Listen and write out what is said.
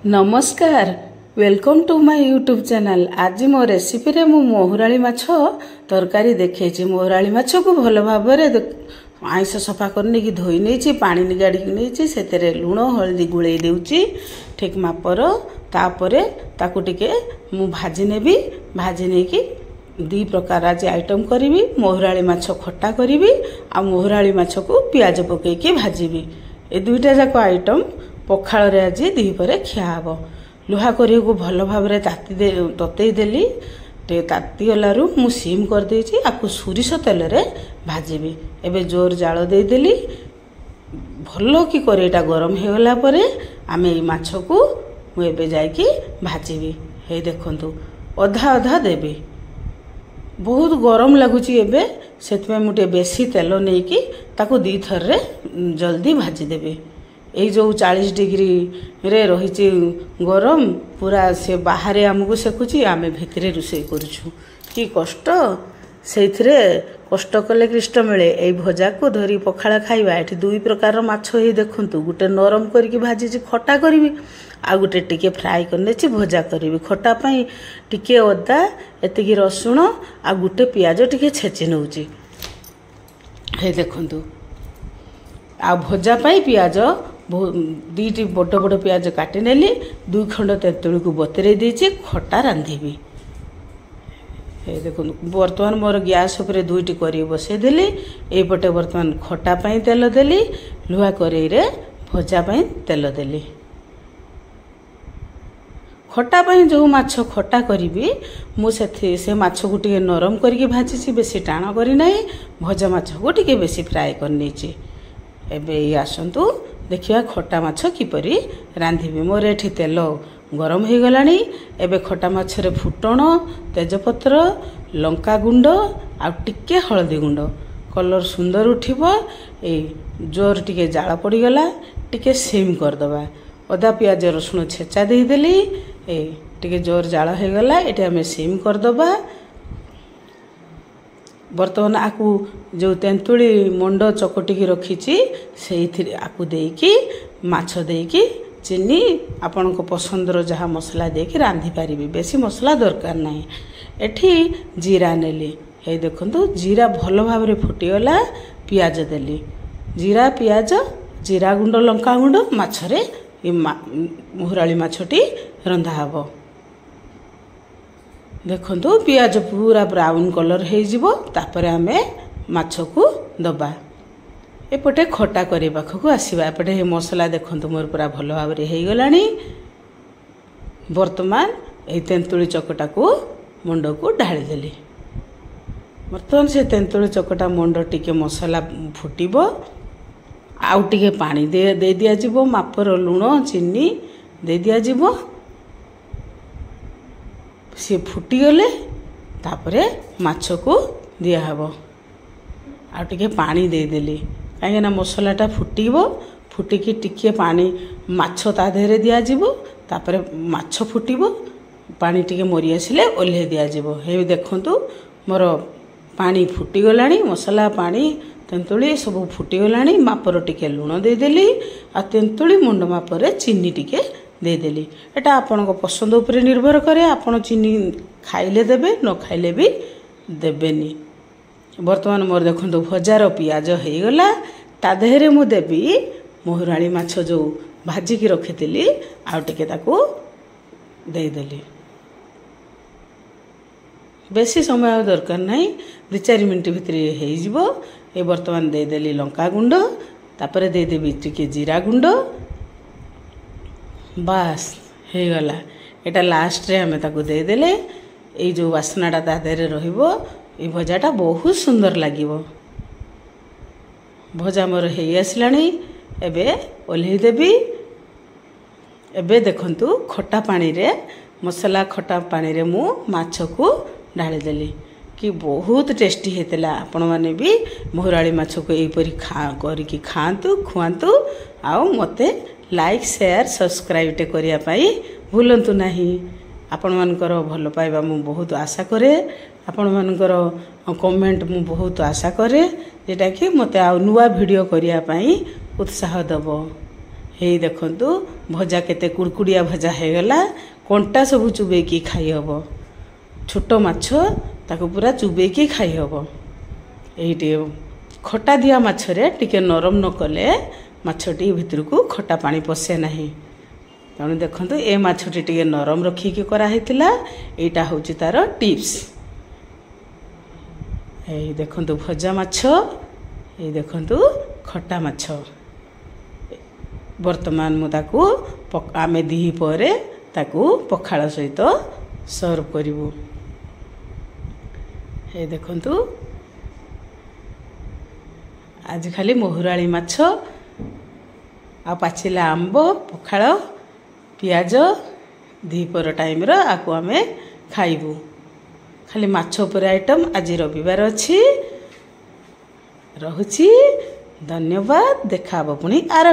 नमस्कार welcome to my YouTube channel. आज मो रेसिपी रे मु मोहुराली माछ तरकारी देखेछि। मोहुराली माछ को भल भाव आइस सफा करने की धोई नहीं पानी निगाड़ी नहीं से लुण हल्दी गुड़े देउछि ठीक मापर। तापरे ताकू टिके मु भाजी नेबी। भाजी नहीं कि दी प्रकार आज आइटम करी। मोहुराली माछ खट्टा करी आ मोहुराली माछ को पियाज पकईकी भाजी। ए दुईटा जाक आइटम पखाल रे आज दीपरे खिया हम। लुहा करी को भल भाव ततई देली। ताती गलारू मु सीम कर देछि। आपको सोरिष तेल रे भाजीबी। एबे जोर जाल दे देली। भल कि करेटा गरम हे गला परे आमे ए माछ को मु एबे जाई कि भाजीबी। हे देखंतु अधा अधा देबी। बहुत गरम लगुची एबे सेतमे मुटे बेसी तेल नै कि ताको दी थर रे जल्दी भाजी देबे। ए जो 40 डिग्री रे रही गरम पूरा से बाहर आमको सेकुची आमे भितरे रुसई करूछु। कि कष्ट से कष्ट कले कृष्ट मिले। ए भजा को धरी पखाला खाइबा। एठी दुई प्रकार माछ हे देखंतु। गुटे नरम करके भाजी खट्टा करबी आ गुटे टिके फ्राई करने भजा करी। खट्टा पाई टिके अदा एतिकी रसुण आ गुटे पियाज टिके छेची नउची। हे देखंतु आ भजा पाई पियाज दीटी बड़ बड़ पियाज काटी नेली। 2 खंड तेतुली को बतरे देछि खट्टा रांधिबी। ए देखो बर्तमान मोर गैस उपरे 2टी करी बसे देली। ए पटे बर्तमान खट्टा पाई तेल देली। लुहा करेई रे भजा पाई तेल देली। खट्टा पाई जो माछ खट्टा करी मु से माछ को टिके नरम करके भाजी। बेसी टाण करी नाही। भजा माछ को टिके बेसी फ्राई करनी छि। एबे आसंतु देखिया खट्टा माछ किपरि रांधिबी। मोर एठी तेल गरम हो गलानी। एबे खट्टा माछ रे फुटण तेजपत्र लंका गुंड आ टिके हळदी गुंड कलर सुंदर उठिबो। ए जोर टिके जाळ पड़ी गला टिके सिम कर दबा। अदा पियाज रसुण छेचा दे देली। ए टिके जोर जाळ हो गला। एटा हमें सिम कर दबा। बर्तमान आकु जो तेंतुली मुंड चकटिकी रखी से आकु देकी माछ देकी चीनी आपण को पसंदर जहाँ मसला देकी रांधि पारि। बेसी मसला दरकार नहीं। एठी जीरा नेली। हे देखंतु जीरा भल भाव रे फुटीगला। पियाज देली। जीरा पियाज जीरा गुंड लंका गुंड माछरे मोहुराली माछटी रंधा हबो। देखंतु पियाज पूरा ब्राउन कलर हो जिवो। तापरे आमे माछ को दबा। एपटे खट्टा करे पाखक आसीबा। एपटे हे मसला देखंतु मोर पूरा भल भाव रे हे गलानी। वर्तमान ए तेंतुली चकटा को मुंड को ढाली देली। वर्तमान से तेंतुली चकटा मुंड टिके मसला फुटिबो। आउ टिके पानी दे दिया जिवो। मापर लुण चीनी दे दिया जिवो। सी फुटीगले तापरे माछ को दिया हबो। आ टिके पानी दे देली काहे ना मसलाटा फुटीबो। फुटिकी टिके पानी माछ ता देहरे दिया जिवो। तापरे माछ फुटीबो। पानी टिके मरी आसिले ओल्हे दिया जिवो। हे देखंतु मोर पानी फुटी गलानी। मसला पानी तेंतुली सब फुटी गलानी। मापर टिके लुण दे देली। आ तेंतुली मुंड मापरे चीनी टिके दे देली। एटा आपण को पसंद उपरे निर्भर करे। आपण चीनी खाइले देबे न खाइले भी देबेनी। वर्तमान मोर देखंतु भजार पियाज हे गला। ता देहरे मु देबी मोहुराली माछ जो भाजी की रखितिली। आ टिके ताको दे देली। बेसी समय दरकार नहीं। 2-4 मिनट भितर हे जिवो। ए वर्तमान दे देली लंका गुंड। तापरे दे देबी टिके जीरा गुंड। बास हे गला। एटा लास्ट रे हमें ताको दे देले। ए जो वासनाटा ता देरे रहिबो। ए भजाटा बहुत सुंदर लागिबो। भजा मोर हे आसलानी। एबे ओल्हे देबी। एबे देखंतु खट्टा पानी रे मसला खट्टा पानी रे मु माछ को ढाली देली। कि बहुत टेस्टी हेतला। आपण माने भी मोहुराली माछ को एपरी करिकी खांतु खुआंतु। आउ मते लाइक शेयर सब्सक्राइब टे करिया पाई भूलंतु नाही। आपण मानकर भल पाइबा मु बहुत आशा करे। आपण मानकर कमेंट मु बहुत आशा करे जेटा कि मते आ नुवा वीडियो करिया पाई उत्साह दबो। हेई देखंतु भजा केते कुड़कुड़िया भजा हेगला कंटा सब चुबेकी खाई हबो छोट माछ ताको पूरा चुबेकी खाई हबो एइटे खटा दिया माछरे टिके नरम न कले माछटी भितर को खटा पानी पसे नाही तेणु देखंतु ए माछटी टिके नरम रखिकी करा हेतिला एटा होची तार टिप्स एई देखंतु भजा माछ एई देखंतु खटा माछ वर्तमान मु ताकू आमे दिही परे ताकू पखाळ सहित सर्व करिवु ए देखंतु आज खाली मोहुराली माछ आ पाचिला आंब पखाळ पियाज दीपर टाइम रो आकु आमे खाइबु खाली माछ पर आइटम आज रविवार अछि रहुची धन्यवाद देखाबो पुनी आर